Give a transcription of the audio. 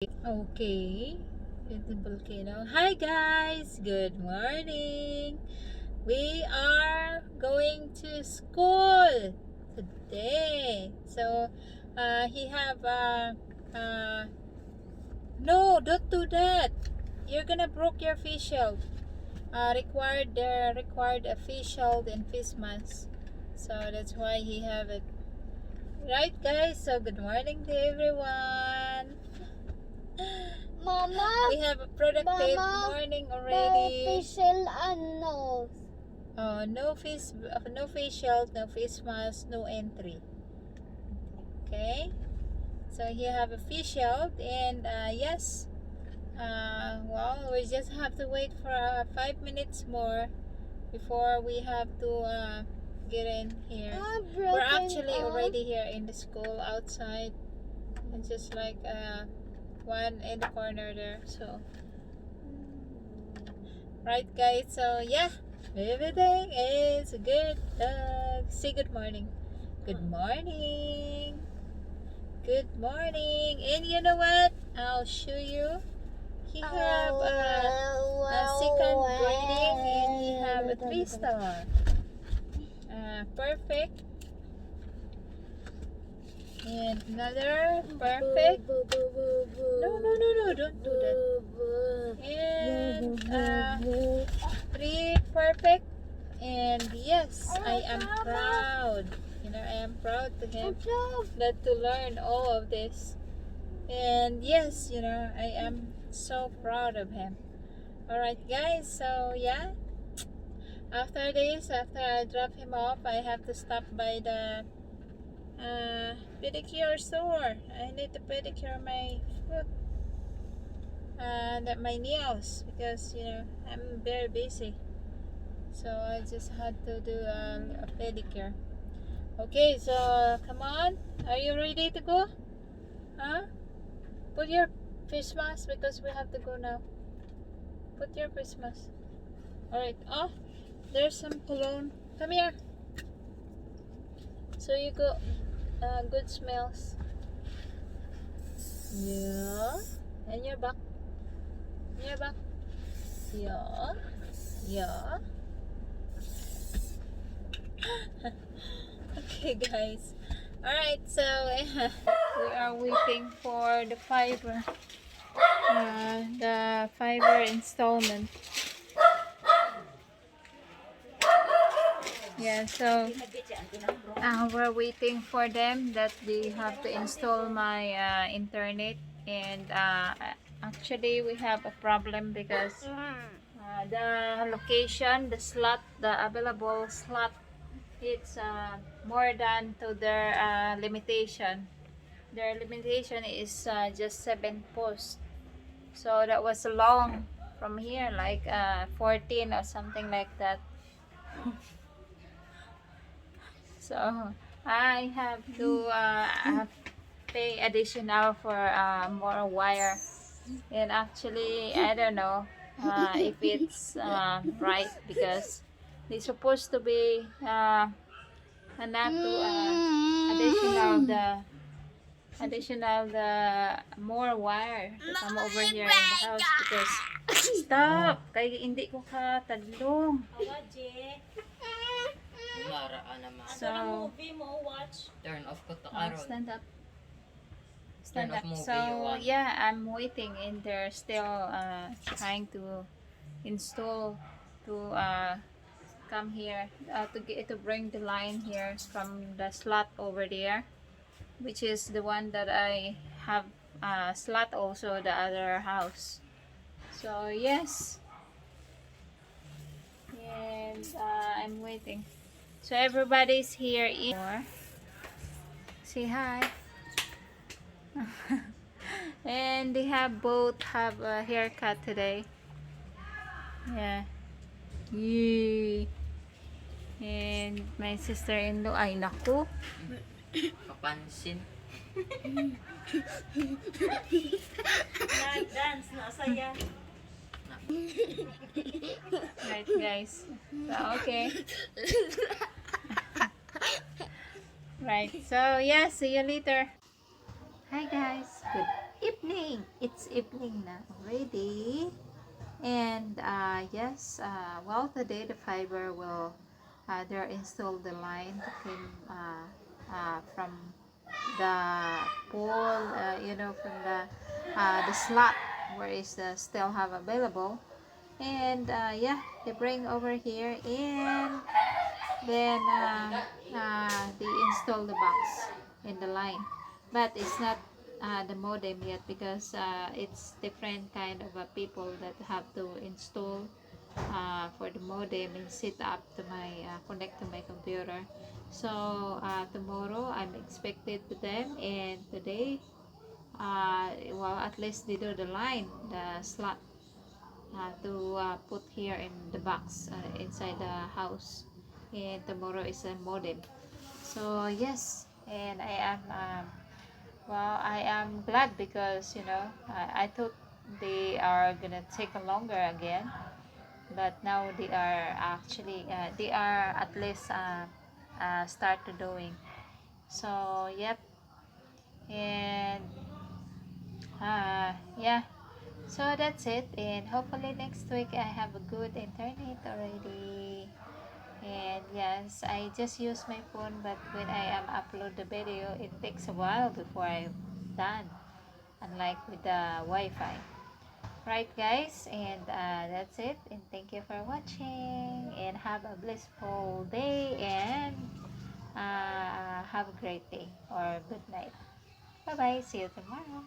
Okay, it's a volcano. Hi guys, good morning. We are going to school today. So, he have no, don't do that. You're gonna broke your face shield. Required a face shield and face mask. So that's why he have it. Right, guys. So good morning to everyone. Mama, We have a productive Mama, morning the already. facial and nose. No face shield, no face mask, no entry. Okay. So here have a face shield and yes. Well, we just have to wait for 5 minutes more before we have to get in here. We're actually already here in the school outside, and just like one in the corner there. So right, guys. So yeah, everything is good. Say good morning. Good morning. Good morning. And you know what? I'll show you. He have a second grading and he have a 3-star. Perfect. And another perfect. No, don't do that. And 3 perfect. And yes, I am proud. I am proud to him that to learn all of this. And yes, I am so proud of him. Alright guys, so yeah. After this, after I drop him off, I have to stop by the pedicure store. I need to pedicure my foot and my nails because I'm very busy. So I just had to do a pedicure. Okay, so come on. Are you ready to go? Huh? Put your face mask because we have to go now. Put your face mask. Alright. Oh, there's some cologne. Come here. So you go good smells. Yeah. And your back. Your back. Yeah. Yeah. Okay, guys. Alright, so we are waiting for the fiber installment. Yeah, so we're waiting for them that they have to install my internet, and actually we have a problem because the location, the available slot, it's more than to their limitation. Their limitation is just 7 posts. So that was long from here, like 14 or something like that. So I have to pay additional for more wire. And actually, I don't know if it's right because they're supposed to be enough to additional the more wire to come over here in the house because stop kay hindi ko ka tadlong. So Turn off ko to stand up. Turn off movie you So want. yeah, I'm waiting and they're still trying to install to come here to bring the line here from the slot over there, which is the one that I have slot also the other house. So yes, and I'm waiting. So everybody's here. Say hi. And they have both have a haircut today. Yeah. Yee. And my sister-in-law, ay naku. Kapansin. Nag-dance na saya. Right guys. So, okay. Right. So yeah, see you later. Hi guys. Good evening. evening. It's evening now already. And yes, well, today the fiber will, they're installed the line that came from the pole, from the slot where is the still have available. And yeah, they bring over here, and then they install the box in the line, but it's not the modem yet, because it's different kind of people that have to install for the modem and set up to my connect to my computer. So tomorrow I'm expected to them, and today well, at least they do the line, the slot to put here in the box inside the house, and tomorrow is a modem. So yes, and I am glad, because I thought they are gonna take a longer again, but now they are actually they are at least start to doing. So yep. And yeah, so that's it, and hopefully next week I have a good internet already. And yes, I just use my phone, but when I am upload the video, it takes a while before I'm done, unlike with the Wi-Fi. Right, guys, and that's it, and thank you for watching, and have a blissful day, and have a great day or good night. Bye bye, see you tomorrow.